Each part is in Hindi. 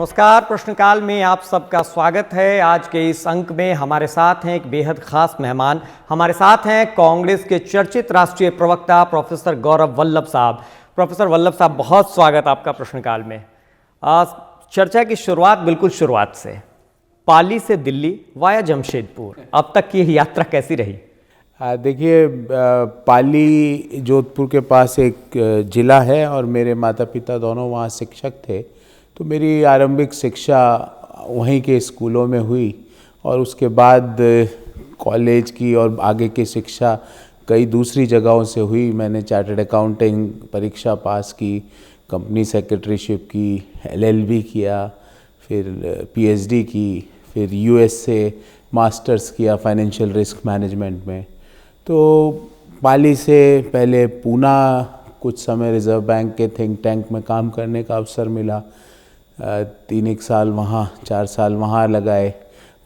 नमस्कार। प्रश्नकाल में आप सबका स्वागत है। आज के इस अंक में हमारे साथ हैं एक बेहद खास मेहमान। हमारे साथ हैं कांग्रेस के चर्चित राष्ट्रीय प्रवक्ता प्रोफेसर गौरव वल्लभ साहब। प्रोफेसर वल्लभ साहब, बहुत स्वागत आपका प्रश्नकाल में। चर्चा की शुरुआत बिल्कुल शुरुआत से, पाली से दिल्ली वाया जमशेदपुर, अब तक की यात्रा कैसी रही? देखिए, पाली जोधपुर के पास एक ज़िला है और मेरे माता पिता दोनों वहाँ शिक्षक थे, तो मेरी आरंभिक शिक्षा वहीं के स्कूलों में हुई और उसके बाद कॉलेज की और आगे की शिक्षा कई दूसरी जगहों से हुई। मैंने चार्टर्ड अकाउंटिंग परीक्षा पास की, कंपनी सेक्रेटरीशिप की, LLB किया, फिर PhD की, फिर US से मास्टर्स किया फाइनेंशियल रिस्क मैनेजमेंट में। तो पाली से पहले पूना कुछ समय रिज़र्व बैंक के थिंक टैंक में काम करने का अवसर मिला। 3 साल वहाँ, 4 साल वहाँ लगाए।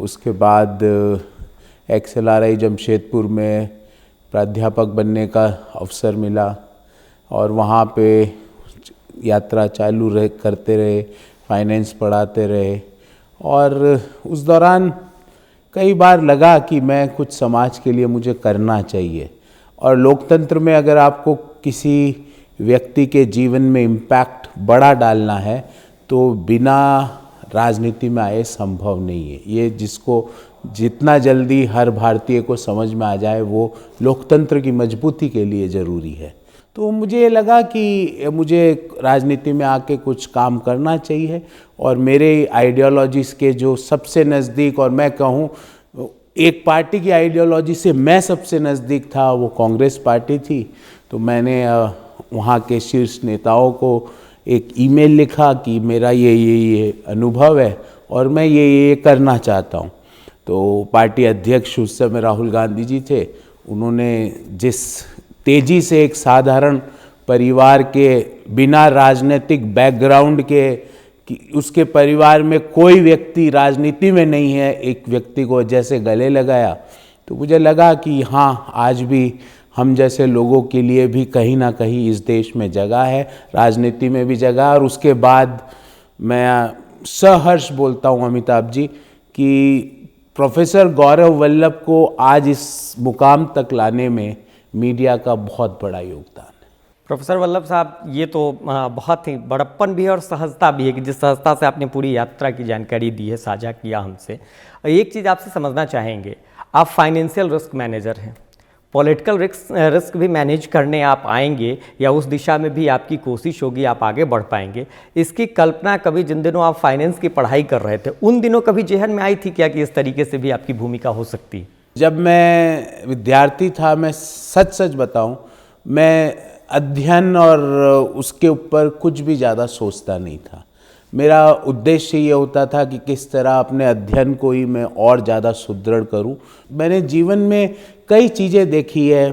उसके बाद XLRI जमशेदपुर में प्राध्यापक बनने का अवसर मिला और वहाँ पे यात्रा चालू करते रहे, फाइनेंस पढ़ाते रहे। और उस दौरान कई बार लगा कि मैं कुछ समाज के लिए मुझे करना चाहिए। और लोकतंत्र में अगर आपको किसी व्यक्ति के जीवन में इम्पैक्ट बड़ा डालना है तो बिना राजनीति में आए संभव नहीं है। ये जिसको जितना जल्दी हर भारतीय को समझ में आ जाए वो लोकतंत्र की मजबूती के लिए ज़रूरी है। तो मुझे लगा कि मुझे राजनीति में आके कुछ काम करना चाहिए और मेरे आइडियोलॉजीज़ के जो सबसे नज़दीक, और मैं कहूँ एक पार्टी की आइडियोलॉजी से मैं सबसे नज़दीक था, वो कांग्रेस पार्टी थी। तो मैंने वहाँ के शीर्ष नेताओं को एक ईमेल लिखा कि मेरा ये अनुभव है और मैं ये करना चाहता हूँ। तो पार्टी अध्यक्ष उस समय राहुल गांधी जी थे। उन्होंने जिस तेज़ी से एक साधारण परिवार के बिना राजनीतिक बैकग्राउंड के, कि उसके परिवार में कोई व्यक्ति राजनीति में नहीं है, एक व्यक्ति को जैसे गले लगाया, तो मुझे लगा कि हाँ, आज भी हम जैसे लोगों के लिए भी कहीं ना कहीं इस देश में जगह है, राजनीति में भी जगह। और उसके बाद मैं सहर्ष बोलता हूँ अमिताभ जी कि प्रोफेसर गौरव वल्लभ को आज इस मुकाम तक लाने में मीडिया का बहुत बड़ा योगदान है। प्रोफेसर वल्लभ साहब, ये तो बहुत ही बड़प्पन भी है और सहजता भी है कि जिस सहजता से आपने पूरी यात्रा की जानकारी दी है, साझा किया हमसे। एक चीज़ आपसे समझना चाहेंगे, आप फाइनेंशियल रिस्क मैनेजर हैं, पॉलिटिकल रिस्क भी मैनेज करने आप आएंगे या उस दिशा में भी आपकी कोशिश होगी, आप आगे बढ़ पाएंगे, इसकी कल्पना कभी जिन दिनों आप फाइनेंस की पढ़ाई कर रहे थे उन दिनों कभी जेहन में आई थी क्या कि इस तरीके से भी आपकी भूमिका हो सकती? जब मैं विद्यार्थी था, मैं सच बताऊं, मैं अध्ययन और उसके ऊपर कुछ भी ज़्यादा सोचता नहीं था। मेरा उद्देश्य ये होता था कि किस तरह अपने अध्ययन को ही मैं और ज़्यादा सुदृढ़ करूं। मैंने जीवन में कई चीज़ें देखी है।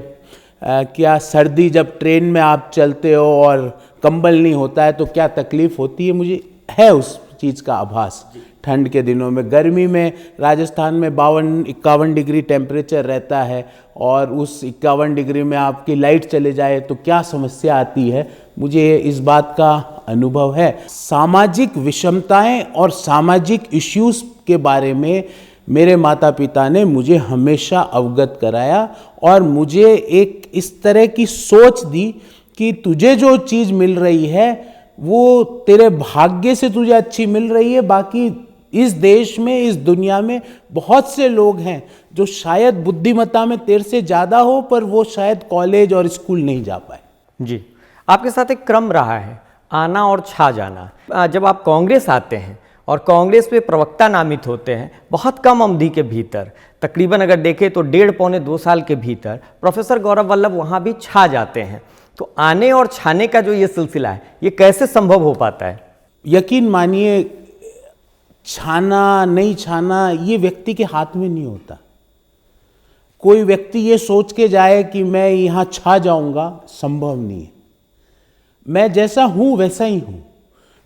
क्या सर्दी जब ट्रेन में आप चलते हो और कंबल नहीं होता है तो क्या तकलीफ़ होती है, मुझे है उस चीज़ का आभास। ठंड के दिनों में, गर्मी में राजस्थान में 52-51 डिग्री टेम्परेचर रहता है और उस 51 डिग्री में आपकी लाइट चले जाए तो क्या समस्या आती है, मुझे इस बात का अनुभव है। सामाजिक विषमताएं और सामाजिक इश्यूज के बारे में मेरे माता पिता ने मुझे हमेशा अवगत कराया और मुझे एक इस तरह की सोच दी कि तुझे जो चीज़ मिल रही है वो तेरे भाग्य से तुझे अच्छी मिल रही है। बाकी इस देश में, इस दुनिया में बहुत से लोग हैं जो शायद बुद्धिमत्ता में तेरे से ज़्यादा हो पर वो शायद कॉलेज और स्कूल नहीं जा पाए। जी, आपके साथ एक क्रम रहा है, आना और छा जाना। जब आप कांग्रेस आते हैं और कांग्रेस में प्रवक्ता नामित होते हैं, बहुत कम अवधि के भीतर, तकरीबन अगर देखें तो 1.5-2 साल के भीतर प्रोफेसर गौरव वल्लभ वहाँ भी छा जाते हैं। तो आने और छाने का जो ये सिलसिला है, ये कैसे संभव हो पाता है? यकीन मानिए, छाना नहीं छाना ये व्यक्ति के हाथ में नहीं होता। कोई व्यक्ति ये सोच के जाए कि मैं यहाँ छा जाऊँगा, संभव नहीं है। मैं जैसा हूँ वैसा ही हूँ।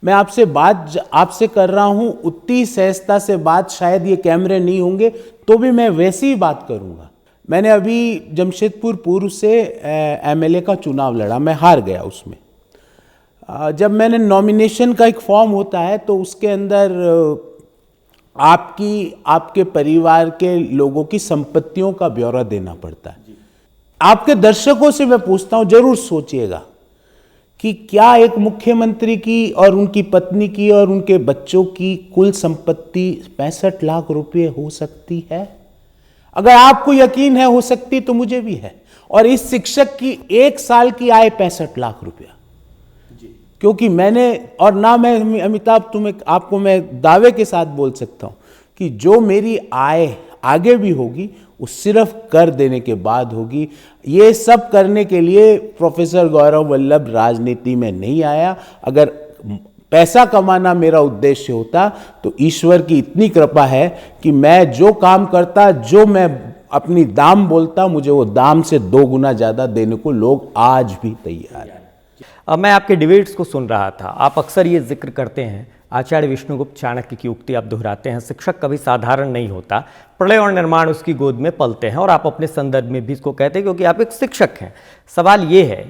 मैं आपसे बात आपसे कर रहा हूँ, उतनी सहजता से बात, शायद ये कैमरे नहीं होंगे तो भी मैं वैसी ही बात करूँगा। मैंने अभी जमशेदपुर पूर्व से MLA का चुनाव लड़ा, मैं हार गया उसमें। जब मैंने नॉमिनेशन का एक फॉर्म होता है तो उसके अंदर आपके परिवार के लोगों की संपत्तियों का ब्यौरा देना पड़ता है। आपके दर्शकों से मैं पूछता हूं, जरूर सोचिएगा कि क्या एक मुख्यमंत्री की और उनकी पत्नी की और उनके बच्चों की कुल संपत्ति 65 लाख रुपए हो सकती है? अगर आपको यकीन है हो सकती तो मुझे भी है। और इस शिक्षक की एक साल की आय 65 लाख रुपया, क्योंकि मैंने, और ना मैं अमिताभ आपको मैं दावे के साथ बोल सकता हूं कि जो मेरी आय आगे भी होगी वो सिर्फ कर देने के बाद होगी। ये सब करने के लिए प्रोफेसर गौरव वल्लभ राजनीति में नहीं आया। अगर पैसा कमाना मेरा उद्देश्य होता तो ईश्वर की इतनी कृपा है कि मैं जो काम करता, जो मैं अपनी दाम बोलता, मुझे वो दाम से 2 गुना ज़्यादा देने को लोग आज भी तैयार हैं। अब मैं आपके डिबेट्स को सुन रहा था, आप अक्सर ये जिक्र करते हैं, आचार्य विष्णुगुप्त चाणक्य की उक्ति आप दोहराते हैं, शिक्षक कभी साधारण नहीं होता, प्रलय और निर्माण उसकी गोद में पलते हैं, और आप अपने संदर्भ में भी इसको कहते हैं क्योंकि आप एक शिक्षक हैं। सवाल ये है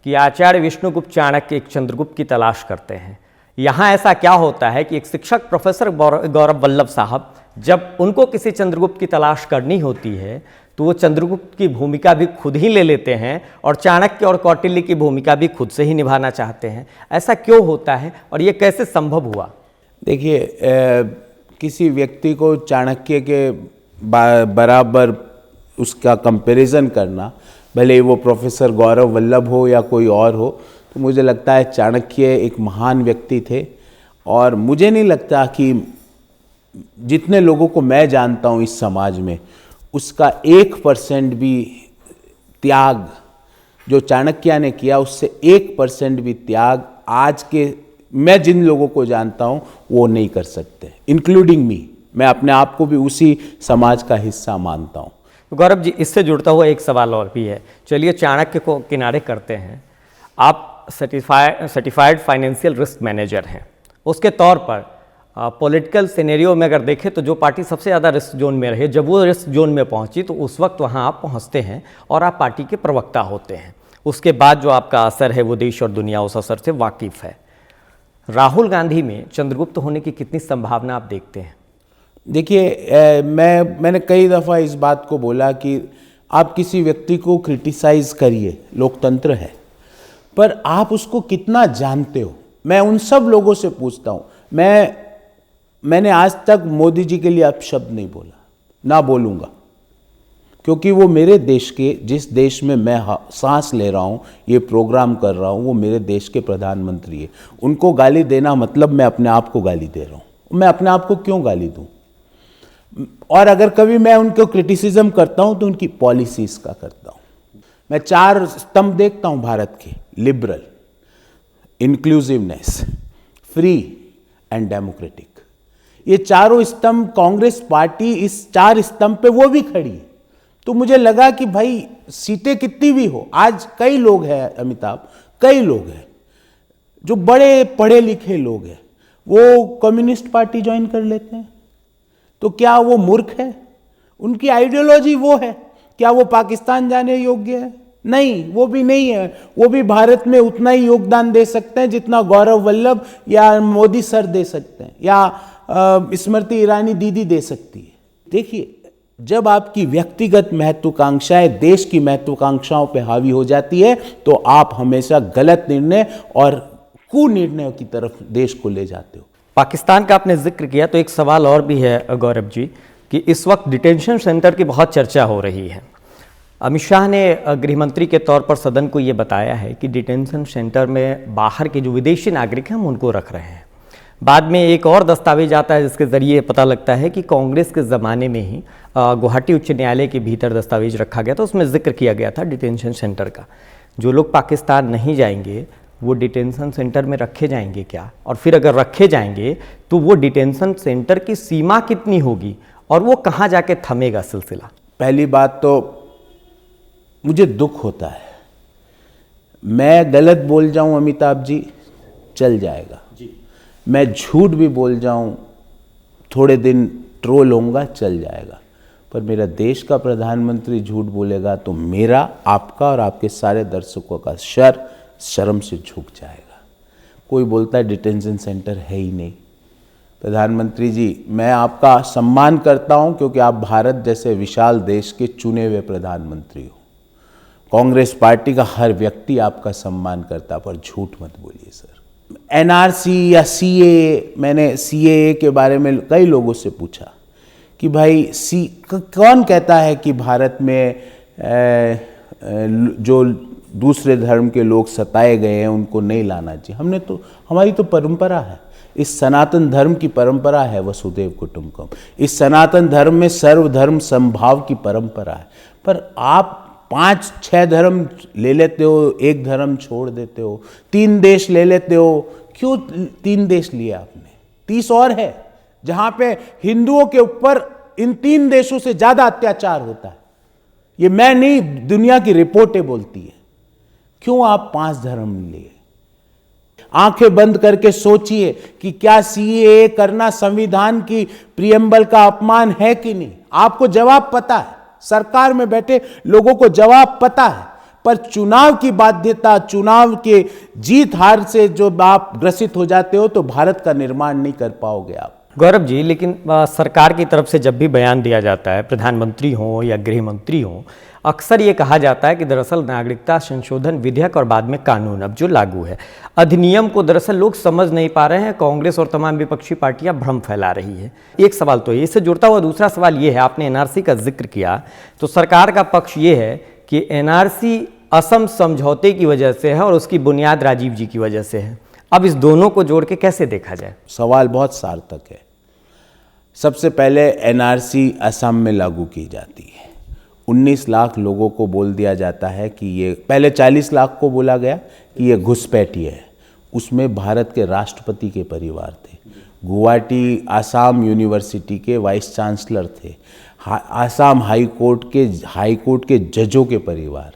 कि आचार्य विष्णुगुप्त चाणक्य एक चंद्रगुप्त की तलाश करते हैं। यहाँ ऐसा क्या होता है कि एक शिक्षक प्रोफेसर गौरव वल्लभ साहब, जब उनको किसी चंद्रगुप्त की तलाश करनी होती है तो वो चंद्रगुप्त की भूमिका भी खुद ही ले लेते हैं और चाणक्य और कौटिल्य की भूमिका भी खुद से ही निभाना चाहते हैं। ऐसा क्यों होता है और ये कैसे संभव हुआ? देखिए, किसी व्यक्ति को चाणक्य के बराबर उसका कंपैरिजन करना, भले ही वो प्रोफेसर गौरव वल्लभ हो या कोई और हो, तो मुझे लगता है चाणक्य एक महान व्यक्ति थे। और मुझे नहीं लगता कि जितने लोगों को मैं जानता हूँ इस समाज में, उसका 1% भी त्याग जो चाणक्य ने किया, उससे 1% भी त्याग आज के मैं जिन लोगों को जानता हूं वो नहीं कर सकते, इंक्लूडिंग मी। मैं अपने आप को भी उसी समाज का हिस्सा मानता हूं। गौरव जी, इससे जुड़ता हुआ एक सवाल और भी है। चलिए चाणक्य को किनारे करते हैं, आप सर्टिफाइड फाइनेंशियल रिस्क मैनेजर हैं। उसके तौर पर पॉलिटिकल सिनेरियो में अगर देखें तो जो पार्टी सबसे ज़्यादा रिस्क जोन में रहे, जब वो रिस्क जोन में पहुंची तो उस वक्त वहां आप पहुंचते हैं और आप पार्टी के प्रवक्ता होते हैं। उसके बाद जो आपका असर है वो देश और दुनिया उस असर से वाकिफ़ है। राहुल गांधी में चंद्रगुप्त होने की कितनी संभावना आप देखते हैं? देखिए, मैंने कई दफ़ा इस बात को बोला कि आप किसी व्यक्ति को क्रिटिसाइज़ करिए, लोकतंत्र है, पर आप उसको कितना जानते हो। मैं उन सब लोगों से पूछता हूँ, मैंने आज तक मोदी जी के लिए अपशब्द नहीं बोला, ना बोलूँगा, क्योंकि वो मेरे देश के, जिस देश में मैं सांस ले रहा हूँ, ये प्रोग्राम कर रहा हूँ, वो मेरे देश के प्रधानमंत्री है। उनको गाली देना मतलब मैं अपने आप को गाली दे रहा हूँ। मैं अपने आप को क्यों गाली दूँ? और अगर कभी मैं उनको क्रिटिसिज्म करता हूँ तो उनकी पॉलिसीज़ का करता हूँ। मैं 4 स्तंभ देखता हूँ भारत के: liberal, inclusiveness, free and democratic. ये चारों स्तंभ, कांग्रेस पार्टी इस 4 स्तंभ पे वो भी खड़ी है। तो मुझे लगा कि भाई सीटें कितनी भी हो, आज कई लोग हैं अमिताभ, कई लोग हैं जो बड़े पढ़े लिखे लोग हैं, वो कम्युनिस्ट पार्टी ज्वाइन कर लेते हैं। तो क्या वो मूर्ख है? उनकी आइडियोलॉजी वो है। क्या वो पाकिस्तान जाने योग्य है? नहीं, वो भी नहीं है। वो भी भारत में उतना ही योगदान दे सकते हैं जितना गौरव वल्लभ या मोदी सर दे सकते हैं, या स्मृति ईरानी दीदी दे सकती है। देखिए, जब आपकी व्यक्तिगत महत्वाकांक्षाएं देश की महत्वाकांक्षाओं पे हावी हो जाती है तो आप हमेशा गलत निर्णय और कुनिर्णयों की तरफ देश को ले जाते हो। पाकिस्तान का आपने जिक्र किया तो एक सवाल और भी है गौरव जी कि इस वक्त डिटेंशन सेंटर की बहुत चर्चा हो रही है। अमित शाह ने गृहमंत्री के तौर पर सदन को ये बताया है कि डिटेंशन सेंटर में बाहर के जो विदेशी नागरिक हैं हम उनको रख रहे हैं। बाद में एक और दस्तावेज आता है जिसके ज़रिए पता लगता है कि कांग्रेस के ज़माने में ही गुवाहाटी उच्च न्यायालय के भीतर दस्तावेज रखा गया था, उसमें जिक्र किया गया था डिटेंशन सेंटर का। जो लोग पाकिस्तान नहीं जाएंगे वो डिटेंशन सेंटर में रखे जाएंगे क्या? और फिर अगर रखे जाएंगे तो वो डिटेंशन सेंटर की सीमा कितनी होगी और वो कहाँ जाके थमेगा सिलसिला? पहली बात तो मुझे दुख होता है, मैं गलत बोल जाऊं अमिताभ जी, चल जाएगा जी। मैं झूठ भी बोल जाऊं, थोड़े दिन ट्रोल होऊंगा, चल जाएगा। पर मेरा देश का प्रधानमंत्री झूठ बोलेगा तो मेरा, आपका और आपके सारे दर्शकों का शर्म से झुक जाएगा। कोई बोलता है डिटेंशन सेंटर है ही नहीं। प्रधानमंत्री जी, मैं आपका सम्मान करता हूं क्योंकि आप भारत जैसे विशाल देश के चुने हुए प्रधानमंत्री हो। कांग्रेस पार्टी का हर व्यक्ति आपका सम्मान करता, पर झूठ मत बोलिए सर। एनआरसी या सीएए, मैंने सीएए के बारे में कई लोगों से पूछा कि भाई कौन कहता है कि भारत में जो दूसरे धर्म के लोग सताए गए हैं उनको नहीं लाना चाहिए। हमारी तो परंपरा है, इस सनातन धर्म की परंपरा है वसुधैव कुटुंबकम। इस सनातन धर्म में सर्वधर्म समभाव की परंपरा है। पर आप 5-6 धर्म ले लेते हो, एक धर्म छोड़ देते हो, 3 देश ले लेते हो। क्यों 3 देश लिए आपने? 30 और है जहां पे हिंदुओं के ऊपर इन 3 देशों से ज्यादा अत्याचार होता है। ये मैं नहीं, दुनिया की रिपोर्टें बोलती है। क्यों आप 5 धर्म लिए? आंखें बंद करके सोचिए कि क्या सीएए करना संविधान की प्रियम्बल का अपमान है कि नहीं। आपको जवाब पता है, सरकार में बैठे लोगों को जवाब पता है, पर चुनाव की बाध्यता, चुनाव के जीत हार से जो आप ग्रसित हो जाते हो तो भारत का निर्माण नहीं कर पाओगे आप। गौरव जी, लेकिन सरकार की तरफ से जब भी बयान दिया जाता है, प्रधानमंत्री हो या गृह मंत्री हो, अक्सर ये कहा जाता है कि दरअसल नागरिकता संशोधन विधेयक और बाद में कानून अब जो लागू है, अधिनियम को दरअसल लोग समझ नहीं पा रहे हैं। कांग्रेस और तमाम विपक्षी पार्टियां भ्रम फैला रही है। एक सवाल तो ये, इससे जुड़ता हुआ दूसरा सवाल ये है, आपने एनआरसी का जिक्र किया तो सरकार का पक्ष ये है कि एनआरसी असम समझौते की वजह से है और उसकी बुनियाद राजीव जी की वजह से है। अब इस दोनों को जोड़ के कैसे देखा जाए? सवाल बहुत सार्थक है। सबसे पहले एनआरसी असम में लागू की जाती है। 19 लाख लोगों को बोल दिया जाता है कि ये, पहले 40 लाख को बोला गया कि ये घुसपैठिए है। उसमें भारत के राष्ट्रपति के परिवार थे, गुवाहाटी आसाम यूनिवर्सिटी के वाइस चांसलर थे, आसाम हाई कोर्ट के जजों के परिवार,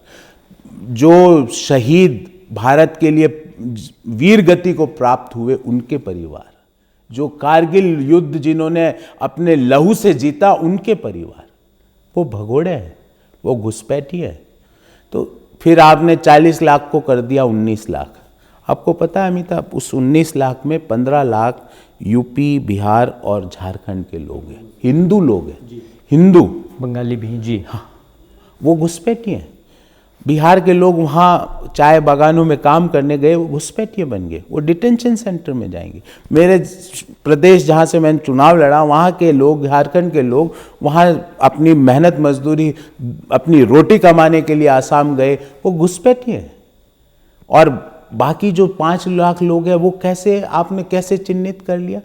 जो शहीद भारत के लिए वीर गति को प्राप्त हुए उनके परिवार, जो कारगिल युद्ध जिन्होंने अपने लहू से जीता उनके परिवार, वो भगोड़े हैं, वो घुसपैठिए है। तो फिर आपने 40 लाख को कर दिया 19 लाख। आपको पता है अमिताभ, उस 19 लाख में 15 लाख यूपी, बिहार और झारखंड के लोग हैं, हिंदू लोग हैं, हिंदू, बंगाली भी जी, हाँ, वो घुसपैठिए हैं। बिहार के लोग वहाँ चाय बागानों में काम करने गए, वो घुसपैठिए बन गए, वो डिटेंशन सेंटर में जाएंगे। मेरे प्रदेश जहाँ से मैंने चुनाव लड़ा, वहाँ के लोग, झारखंड के लोग वहाँ अपनी मेहनत मजदूरी, अपनी रोटी कमाने के लिए आसाम गए, वो घुसपैठिए हैं। और बाकी जो 5 लाख लोग हैं वो कैसे, आपने कैसे चिन्हित कर लिया?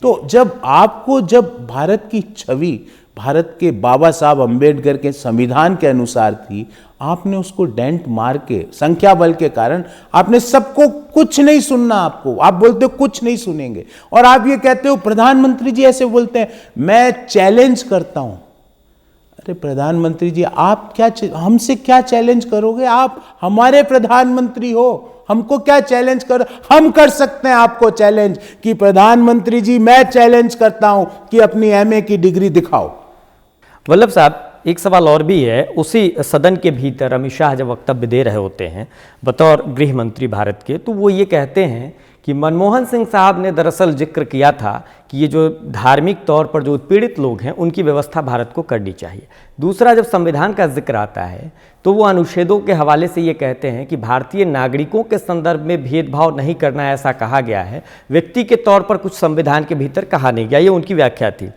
तो जब भारत की छवि भारत के बाबा साहब अंबेडकर के संविधान के अनुसार थी, आपने उसको डेंट मार के, संख्या बल के कारण आपने सबको, कुछ नहीं सुनना आपको, आप बोलते हो कुछ नहीं सुनेंगे, और आप ये कहते हो, प्रधानमंत्री जी ऐसे बोलते हैं, मैं चैलेंज करता हूं। अरे प्रधानमंत्री जी, आप क्या हमसे क्या चैलेंज करोगे? आप हमारे प्रधानमंत्री हो, हमको क्या चैलेंज करो? हम कर सकते हैं आपको चैलेंज कि प्रधानमंत्री जी मैं चैलेंज करता हूं कि अपनी एमए की डिग्री दिखाओ। वल्लभ साहब, एक सवाल और भी है। उसी सदन के भीतर अमित शाह जब वक्तव्य दे रहे होते हैं बतौर गृह मंत्री भारत के, तो वो ये कहते हैं कि मनमोहन सिंह साहब ने दरअसल जिक्र किया था कि ये जो धार्मिक तौर पर जो उत्पीड़ित लोग हैं उनकी व्यवस्था भारत को करनी चाहिए। दूसरा, जब संविधान का जिक्र आता है तो वो अनुच्छेदों के हवाले से ये कहते हैं कि भारतीय नागरिकों के संदर्भ में भेदभाव नहीं करना, ऐसा कहा गया है, व्यक्ति के तौर पर कुछ संविधान के भीतर कहा नहीं गया। ये उनकी व्याख्या थी।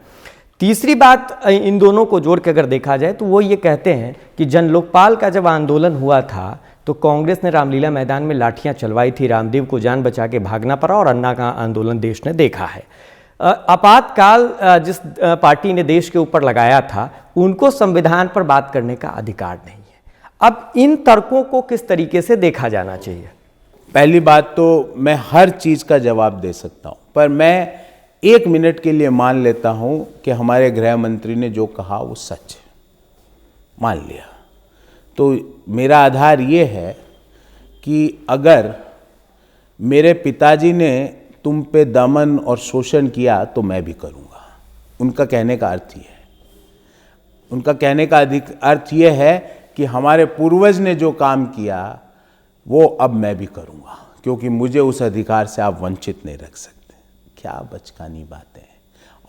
तीसरी बात, इन दोनों को जोड़ के अगर देखा जाए तो वो ये कहते हैं कि जन लोकपाल का जब आंदोलन हुआ था तो कांग्रेस ने रामलीला मैदान में लाठियां चलवाई थी, रामदेव को जान बचा के भागना पड़ा और अन्ना का आंदोलन देश ने देखा है। आपातकाल जिस पार्टी ने देश के ऊपर लगाया था उनको संविधान पर बात करने का अधिकार नहीं है। अब इन तर्कों को किस तरीके से देखा जाना चाहिए? पहली बात तो मैं हर चीज़ का जवाब दे सकता हूँ, पर मैं 1 मिनट के लिए मान लेता हूँ कि हमारे गृह मंत्री ने जो कहा वो सच है, मान लिया। तो मेरा आधार ये है कि अगर मेरे पिताजी ने तुम पे दमन और शोषण किया तो मैं भी करूँगा। उनका कहने का अर्थ ये है, उनका कहने का अर्थ ये है कि हमारे पूर्वज ने जो काम किया वो अब मैं भी करूँगा। क्योंकि मुझे उस अधिकार से आप वंचित नहीं रख सकते। क्या बचकानी बातें हैं।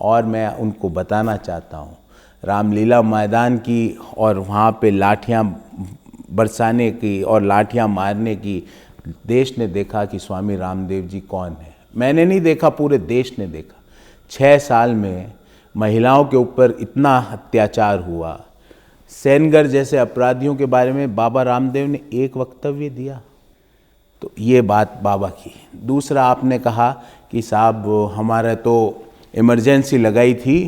और मैं उनको बताना चाहता हूँ, रामलीला मैदान की और वहाँ पे लाठियाँ बरसाने की और लाठियाँ मारने की, देश ने देखा कि स्वामी रामदेव जी कौन है। मैंने नहीं देखा, पूरे देश ने देखा। 6 साल में महिलाओं के ऊपर इतना अत्याचार हुआ। सेनगर जैसे अपराधियों के बारे में बाबा रामदेव ने एक वक्तव्य दिया। तो ये बात बाबा की। दूसरा, आपने कहा कि साहब हमारा तो इमरजेंसी लगाई थी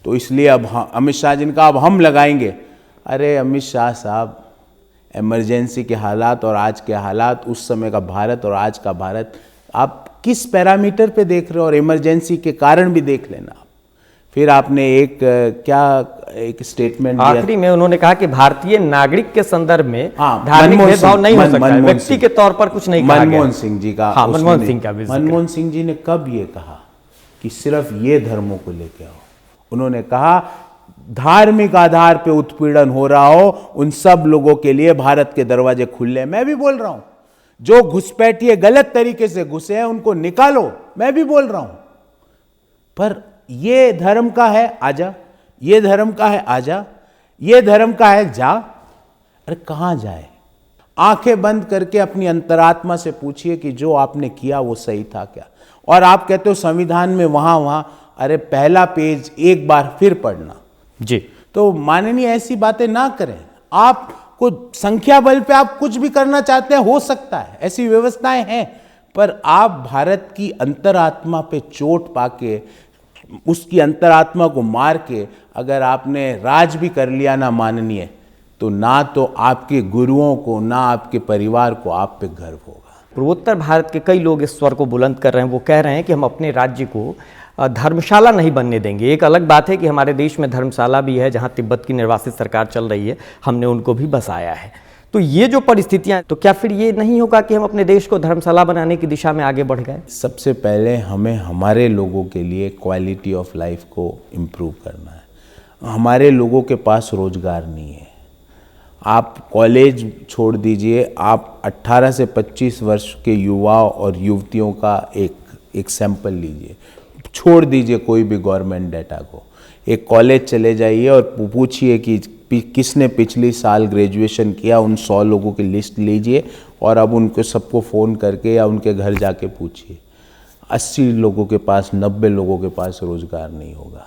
तो इसलिए अब अमित शाह जी ने कहा अब हम लगाएंगे। अरे अमित शाह साहब, इमरजेंसी के हालात और आज के हालात, उस समय का भारत और आज का भारत, आप किस पैरामीटर पे देख रहे हो? और इमरजेंसी के कारण भी देख लेना आप। फिर आपने एक स्टेटमेंट दिया, आखिरी में उन्होंने कहा कि भारतीय नागरिक के संदर्भ में हाँ, धार्मिक भेदभाव नहीं हो सकता, मनमोहन व्यक्ति सिंह, के तौर पर कुछ नहीं कहा गया। मनमोहन सिंह जी का, हाँ, मनमोहन सिंह का भी जिक्र। मनमोहन सिंह जी ने कब ये कहा कि सिर्फ ये धर्मों को लेके आओ? उन्होंने कहा धार्मिक आधार पे उत्पीड़न हो रहा हो, उन सब लोगों के लिए भारत के दरवाजे खुले हैं। मैं भी बोल रहा हूं, जो घुसपैठिए गलत तरीके से घुसे हैं उनको निकालो, मैं भी बोल रहा हूं। पर ये धर्म का है आजा, ये धर्म का है आजा, ये धर्म का है जा। अरे कहां जाए? आंखें बंद करके अपनी अंतरात्मा से पूछिए कि जो आपने किया वो सही था क्या? और आप कहते हो संविधान में वहां, अरे पहला पेज एक बार फिर पढ़ना जी। तो माननीय ऐसी बातें ना करें। आपको संख्या बल पे आप कुछ भी करना चाहते हैं, हो सकता है, ऐसी व्यवस्थाएं हैं, पर आप भारत की अंतरात्मा पे चोट पाके, उसकी अंतरात्मा को मार के अगर आपने राज भी कर लिया ना माननीय, तो ना तो आपके गुरुओं को ना आपके परिवार को आप पे गर्व होगा। पूर्वोत्तर भारत के कई लोग इस स्वर को बुलंद कर रहे हैं। वो कह रहे हैं कि हम अपने राज्य को धर्मशाला नहीं बनने देंगे। एक अलग बात है कि हमारे देश में धर्मशाला भी है जहां तिब्बत की निर्वासित सरकार चल रही है, हमने उनको भी बसाया है। तो ये जो परिस्थितियां, तो क्या फिर ये नहीं होगा कि हम अपने देश को धर्मशाला बनाने की दिशा में आगे बढ़ गए? सबसे पहले हमें हमारे लोगों के लिए क्वालिटी ऑफ लाइफ को इम्प्रूव करना है। हमारे लोगों के पास रोजगार नहीं है। आप कॉलेज छोड़ दीजिए, आप 18 से 25 वर्ष के युवाओं और युवतियों का एक सैंपल लीजिए, छोड़ दीजिए कोई भी गवर्नमेंट डाटा को। एक कॉलेज चले जाइए और पूछिए कि किसने पिछली साल ग्रेजुएशन किया, उन 100 लोगों की लिस्ट लीजिए और अब उनको सबको फ़ोन करके या उनके घर जाके पूछिए। 80 लोगों के पास, 90 लोगों के पास रोज़गार नहीं होगा।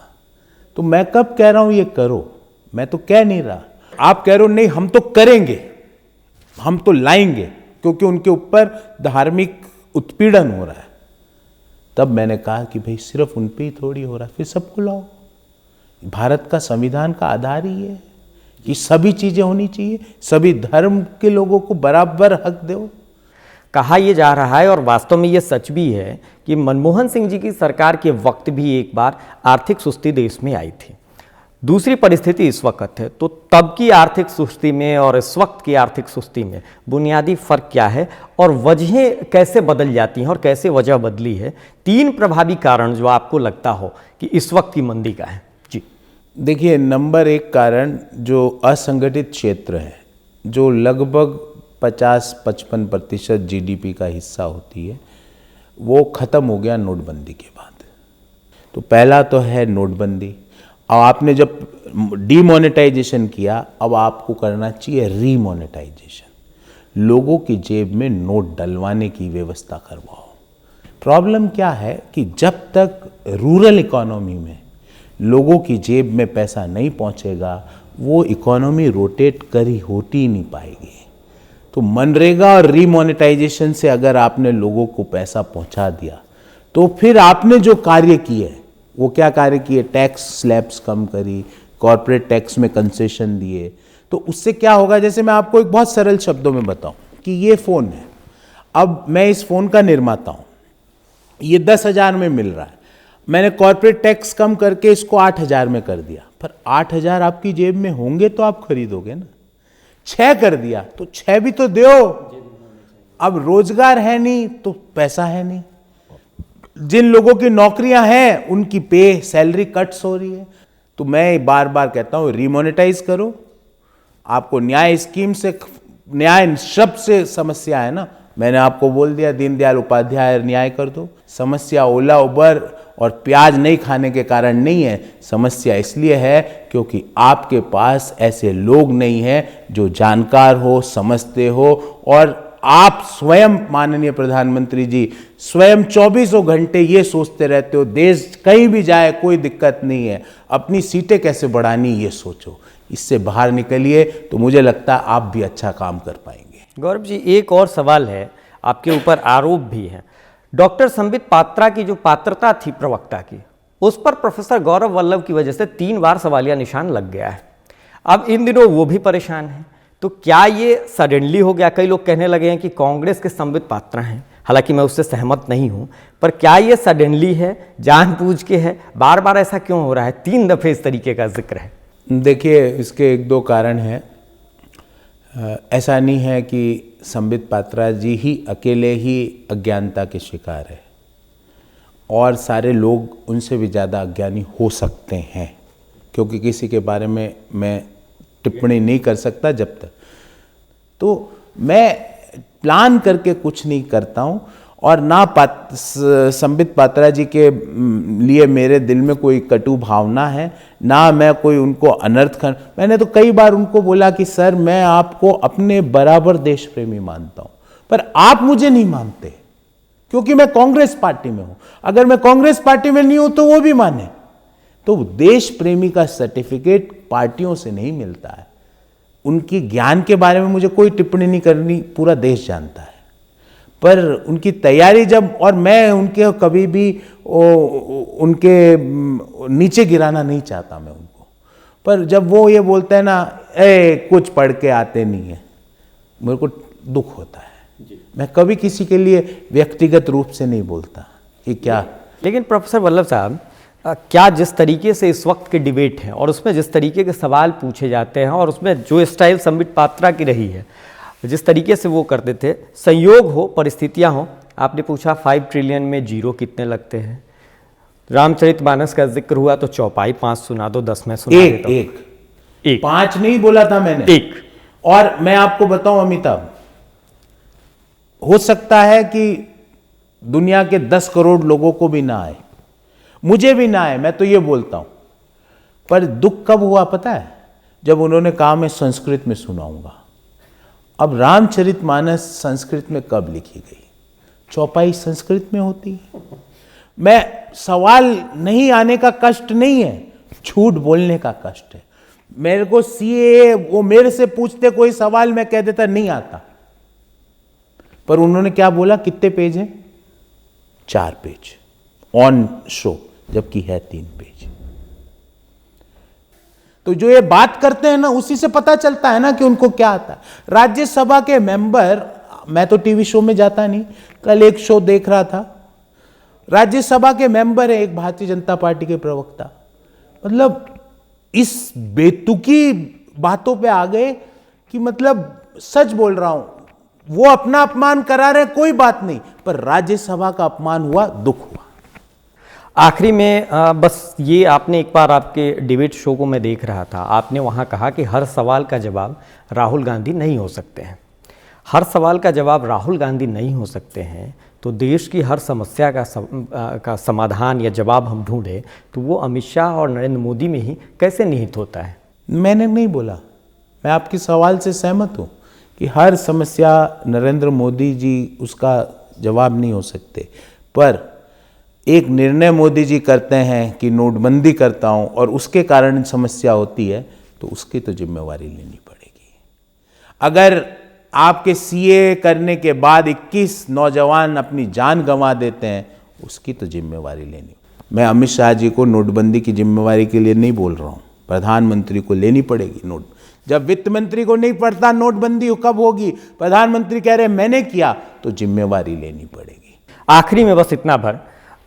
तो मैं कब कह रहा हूँ ये करो? मैं तो कह नहीं रहा। आप कह रहे हो नहीं हम तो करेंगे, हम तो लाएंगे, क्योंकि उनके ऊपर धार्मिक उत्पीड़न हो रहा है। तब मैंने कहा कि भाई सिर्फ उन पे ही थोड़ी हो रहा है, फिर सबको लाओ। भारत का संविधान का आधार ही है कि सभी चीजें होनी चाहिए, सभी धर्म के लोगों को बराबर हक दो। कहा यह जा रहा है और वास्तव में ये सच भी है कि मनमोहन सिंह जी की सरकार के वक्त भी एक बार आर्थिक सुस्ती देश में आई थी। दूसरी परिस्थिति इस वक्त है, तो तब की आर्थिक सुस्ती में और इस वक्त की आर्थिक सुस्ती में बुनियादी फर्क क्या है और वजहें कैसे बदल जाती हैं और कैसे वजह बदली है? 3 प्रभावी कारण जो आपको लगता हो कि इस वक्त की मंदी का है। जी देखिए, नंबर 1 कारण जो असंगठित क्षेत्र है, जो लगभग 50-55% GDP का हिस्सा होती है, वो ख़त्म हो गया नोटबंदी के बाद। तो पहला तो है नोटबंदी। अब आपने जब डीमोनेटाइजेशन किया, अब आपको करना चाहिए रीमोनेटाइजेशन। लोगों की जेब में नोट डलवाने की व्यवस्था करवाओ। प्रॉब्लम क्या है कि जब तक रूरल इकोनॉमी में लोगों की जेब में पैसा नहीं पहुंचेगा, वो इकोनॉमी रोटेट होती नहीं पाएगी। तो मनरेगा और रीमोनेटाइजेशन से अगर आपने लोगों को पैसा पहुंचा दिया, तो फिर आपने जो कार्य किए, वो क्या कार्य किए? टैक्स स्लैब्स कम करी, कॉर्पोरेट टैक्स में कंसेशन दिए। तो उससे क्या होगा? जैसे मैं आपको एक बहुत सरल शब्दों में बताऊं कि ये फ़ोन है, अब मैं इस फ़ोन का निर्माता हूं, ये 10,000 में मिल रहा है, मैंने कॉर्पोरेट टैक्स कम करके इसको 8,000 में कर दिया, पर 8,000 आपकी जेब में होंगे तो आप खरीदोगे ना। 6 कर दिया तो 6 भी तो दो। अब रोजगार है नहीं तो पैसा है नहीं। जिन लोगों की नौकरियां हैं उनकी पे सैलरी कट्स हो रही है। तो मैं बार बार कहता हूं रीमोनेटाइज करो। आपको न्याय स्कीम से, न्याय शब्द से समस्या है ना, मैंने आपको बोल दिया दीनदयाल उपाध्याय न्याय कर दो। समस्या ओला उबर और प्याज नहीं खाने के कारण नहीं है, समस्या इसलिए है क्योंकि आपके पास ऐसे लोग नहीं हैं जो जानकार हो, समझते हो। और आप स्वयं माननीय प्रधानमंत्री जी स्वयं 24 घंटे ये सोचते रहते हो देश कहीं भी जाए कोई दिक्कत नहीं है, अपनी सीटें कैसे बढ़ानी ये सोचो। इससे बाहर निकलिए तो मुझे लगता है आप भी अच्छा काम कर पाएंगे। गौरव जी, एक और सवाल है, आपके ऊपर आरोप भी है। डॉक्टर संबित पात्रा की जो पात्रता थी प्रवक्ता की, उस पर प्रोफेसर गौरव वल्लभ की वजह से 3 बार सवालिया निशान लग गया है। अब इन दिनों वो भी परेशान हैं, तो क्या ये सडनली हो गया? कई लोग कहने लगे हैं कि कांग्रेस के संबित पात्रा हैं, हालांकि मैं उससे सहमत नहीं हूं, पर क्या ये सडनली है, जानबूझ के है? बार बार ऐसा क्यों हो रहा है? 3 दफे इस तरीके का जिक्र है। देखिए, इसके 1-2 कारण हैं। ऐसा नहीं है कि संबित पात्रा जी ही अकेले ही अज्ञानता के शिकार है, और सारे लोग उनसे भी ज़्यादा अज्ञानी हो सकते हैं, क्योंकि किसी के बारे में मैं टिप्पणी नहीं कर सकता जब तक। तो मैं प्लान करके कुछ नहीं करता हूँ, और ना संबित पात्रा जी के लिए मेरे दिल में कोई कटु भावना है, ना मैं कोई उनको अनर्थ कर। मैंने तो कई बार उनको बोला कि सर मैं आपको अपने बराबर देश प्रेमी मानता हूँ, पर आप मुझे नहीं मानते क्योंकि मैं कांग्रेस पार्टी में हूँ। अगर मैं कांग्रेस पार्टी में नहीं हूँ तो वो भी माने। तो देश प्रेमी का सर्टिफिकेट पार्टियों से नहीं मिलता है। उनकी ज्ञान के बारे में मुझे कोई टिप्पणी नहीं करनी, पूरा देश जानता है, पर उनकी तैयारी जब, और मैं उनके कभी भी उनके नीचे गिराना नहीं चाहता मैं उनको, पर जब वो ये बोलते हैं ना कुछ पढ़ के आते नहीं है, मेरे को दुख होता है। मैं कभी किसी के लिए व्यक्तिगत रूप से नहीं बोलता कि क्या। लेकिन प्रोफेसर वल्लभ साहब, क्या जिस तरीके से इस वक्त के डिबेट हैं और उसमें जिस तरीके के सवाल पूछे जाते हैं और उसमें जो स्टाइल संबित पात्रा की रही है, जिस तरीके से वो करते थे, संयोग हो, परिस्थितियां हो, आपने पूछा 5 ट्रिलियन में जीरो कितने लगते हैं, रामचरितमानस का जिक्र हुआ तो चौपाई 5 सुना दो, 10 में सुना देता हूं। एक 5 नहीं बोला था मैंने, एक। और मैं आपको बताऊं अमिताभ, हो सकता है कि दुनिया के 10 करोड़ लोगों को भी ना आए, मुझे भी ना आए, मैं तो ये बोलता हूं, पर दुख कब हुआ पता है? जब उन्होंने कहा मैं संस्कृत में सुनाऊंगा। अब रामचरितमानस संस्कृत में कब लिखी गई? चौपाई संस्कृत में होती है। मैं सवाल नहीं आने का कष्ट नहीं है, झूठ बोलने का कष्ट है। मेरे को सीए वो मेरे से पूछते कोई सवाल, मैं कह देता नहीं आता, पर उन्होंने क्या बोला, कितने पेज हैं? 4 पेज ऑन शो, जबकि है 3 पेज। तो जो ये बात करते हैं ना, उसी से पता चलता है ना कि उनको क्या आता है। राज्यसभा के मेंबर, मैं तो टीवी शो में जाता नहीं, कल एक शो देख रहा था, राज्यसभा के मेंबर है एक भारतीय जनता पार्टी के प्रवक्ता, मतलब इस बेतुकी बातों पे आ गए कि मतलब सच बोल रहा हूं, वो अपना अपमान करा रहे, कोई बात नहीं, पर राज्यसभा का अपमान हुआ, दुख हुआ। आखिरी में बस ये, आपने एक बार आपके डिबेट शो को मैं देख रहा था, आपने वहाँ कहा कि हर सवाल का जवाब राहुल गांधी नहीं हो सकते हैं। हर सवाल का जवाब राहुल गांधी नहीं हो सकते हैं, तो देश की हर समस्या का समाधान या जवाब हम ढूंढे तो वो अमित शाह और नरेंद्र मोदी में ही कैसे निहित होता है? मैंने नहीं बोला, मैं आपके सवाल से सहमत हूँ कि हर समस्या नरेंद्र मोदी जी उसका जवाब नहीं हो सकते, पर एक निर्णय मोदी जी करते हैं कि नोटबंदी करता हूं और उसके कारण समस्या होती है, तो उसकी तो जिम्मेवारी लेनी पड़ेगी। अगर आपके सीए करने के बाद 21 नौजवान अपनी जान गंवा देते हैं, उसकी तो जिम्मेवारी लेनी। मैं अमित शाह जी को नोटबंदी की जिम्मेवारी के लिए नहीं बोल रहा हूं, प्रधानमंत्री को लेनी पड़ेगी नोट। जब वित्त मंत्री को नहीं पड़ता नोटबंदी कब होगी, प्रधानमंत्री कह रहे मैंने किया, तो जिम्मेवारी लेनी पड़ेगी। आखिरी में बस इतना भर,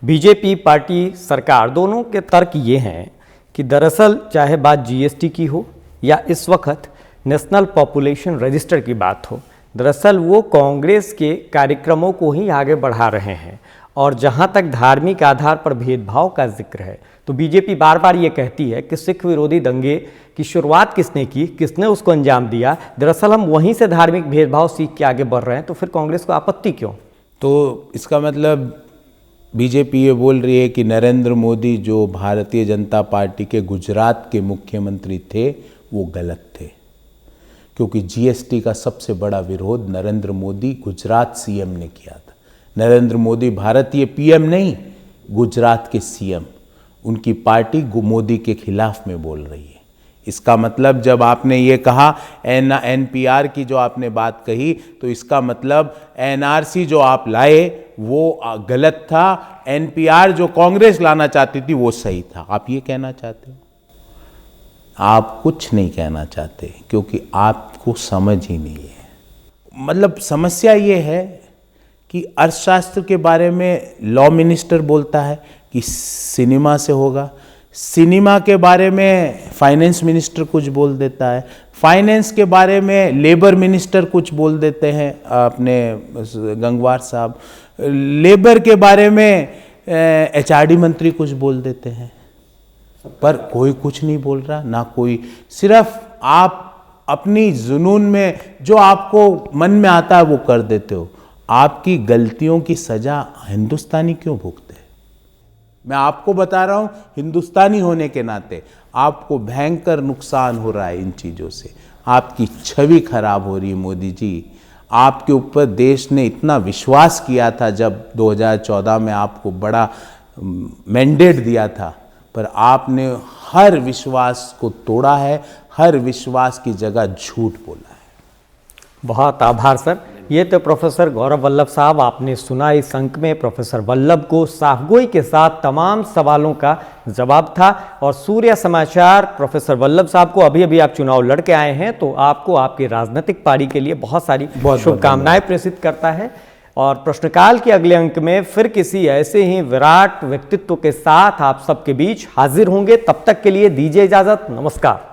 बीजेपी पार्टी सरकार दोनों के तर्क ये हैं कि दरअसल चाहे बात जीएसटी की हो या इस वक्त नेशनल पॉपुलेशन रजिस्टर की बात हो, दरअसल वो कांग्रेस के कार्यक्रमों को ही आगे बढ़ा रहे हैं और जहां तक धार्मिक आधार पर भेदभाव का जिक्र है तो बीजेपी बार बार ये कहती है कि सिख विरोधी दंगे की शुरुआत किसने की, किसने उसको अंजाम दिया। दरअसल हम वहीं से धार्मिक भेदभाव सीख के आगे बढ़ रहे हैं, तो फिर कांग्रेस को आपत्ति क्यों? तो इसका मतलब बीजेपी ये बोल रही है कि नरेंद्र मोदी जो भारतीय जनता पार्टी के गुजरात के मुख्यमंत्री थे वो गलत थे, क्योंकि जीएसटी का सबसे बड़ा विरोध नरेंद्र मोदी गुजरात सीएम ने किया था। नरेंद्र मोदी भारतीय पीएम नहीं, गुजरात के सीएम, उनकी पार्टी मोदी के खिलाफ में बोल रही है। इसका मतलब जब आपने ये कहा एनपीआर की जो आपने बात कही, तो इसका मतलब एनआरसी जो आप लाए वो गलत था, एनपीआर जो कांग्रेस लाना चाहती थी वो सही था। आप ये कहना चाहते हो? आप कुछ नहीं कहना चाहते, क्योंकि आपको समझ ही नहीं है। मतलब समस्या ये है कि अर्थशास्त्र के बारे में लॉ मिनिस्टर बोलता है कि सिनेमा से होगा, सिनेमा के बारे में फाइनेंस मिनिस्टर कुछ बोल देता है, फाइनेंस के बारे में लेबर मिनिस्टर कुछ बोल देते हैं अपने गंगवार साहब, लेबर के बारे में एचआरडी मंत्री कुछ बोल देते हैं, पर कोई कुछ नहीं बोल रहा, ना कोई। सिर्फ आप अपनी जुनून में जो आपको मन में आता है वो कर देते हो। आपकी गलतियों की सजा हिंदुस्तानी क्यों भुगते? मैं आपको बता रहा हूं, हिंदुस्तानी होने के नाते आपको भयंकर नुकसान हो रहा है इन चीज़ों से। आपकी छवि खराब हो रही है मोदी जी। आपके ऊपर देश ने इतना विश्वास किया था जब 2014 में आपको बड़ा मैंडेट दिया था, पर आपने हर विश्वास को तोड़ा है, हर विश्वास की जगह झूठ बोला है। बहुत आभार सर। ये तो प्रोफेसर गौरव वल्लभ साहब, आपने सुना इस अंक में प्रोफेसर वल्लभ को साफगोई के साथ तमाम सवालों का जवाब था। और सूर्य समाचार प्रोफेसर वल्लभ साहब को, अभी अभी आप चुनाव लड़ के आए हैं, तो आपको आपकी राजनीतिक पारी के लिए बहुत सारी शुभकामनाएं प्रेषित करता है। और प्रश्नकाल के अगले अंक में फिर किसी ऐसे ही विराट व्यक्तित्व के साथ आप सबके बीच हाजिर होंगे। तब तक के लिए दीजिए इजाजत। नमस्कार।